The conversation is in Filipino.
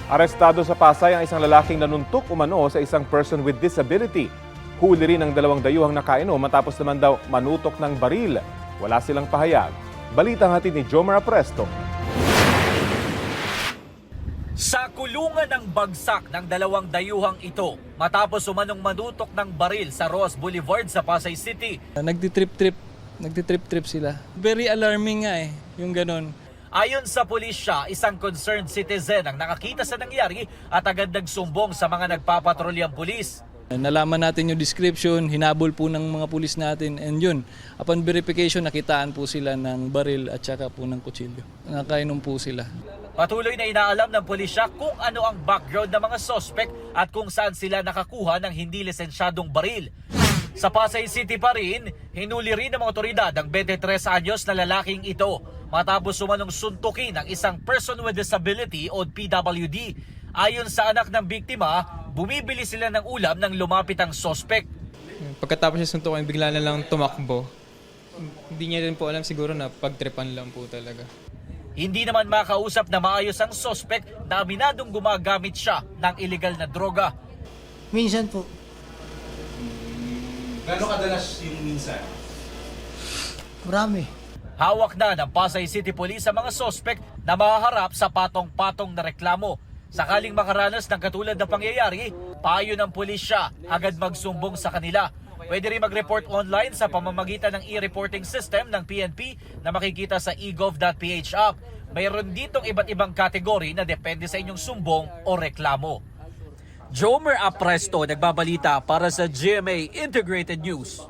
Arestado sa Pasay ang isang lalaking nanuntok umano sa isang person with disability. Huli rin ang dalawang dayuhang nakainom matapos naman daw manutok ng baril. Wala silang pahayag. Balitang hatid ni Jomar Apresto. Sa kulungan ng bagsak ng dalawang dayuhang ito matapos umanong manutok ng baril sa Roas Boulevard sa Pasay City. Nagtitrip sila. Very alarming nga yung ganon. Ayon sa pulisya, isang concerned citizen ang nakakita sa nangyari at agad nagsumbong sa mga nagpapatrolyang pulis. Nalaman natin yung description, hinabol po ng mga pulis natin, and yun, upon verification, nakitaan po sila ng baril at saka po ng kutsilyo. Nakainom po sila. Patuloy na inaalam ng pulisya kung ano ang background ng mga suspect at kung saan sila nakakuha ng hindi lisensyadong baril. Sa Pasay City pa rin, hinuli rin ng mga otoridad ang 23 anyos na lalaking ito matapos umanong suntukin ng isang person with disability o PWD. Ayon sa anak ng biktima, bumibili sila ng ulam nang lumapit ang suspect. Pagkatapos niya suntukan, bigla na lang tumakbo. Hindi niya rin po alam, siguro na pagtripan lang po talaga. Hindi naman makausap na maayos ang suspect na aminadong gumagamit siya ng illegal na droga. Minsan po. Gano'ng kadalas yung minsan? Marami. Hawak na ng Pasay City Police ang mga suspect na mahaharap sa patong-patong na reklamo. Sakaling makaranas ng katulad na pangyayari, payo ng pulisya agad magsumbong sa kanila. Pwede rin mag-report online sa pamamagitan ng e-reporting system ng PNP na makikita sa egov.ph app. Mayroon ditong iba't ibang kategory na depende sa inyong sumbong o reklamo. Jomer Apresto nagbabalita para sa GMA Integrated News.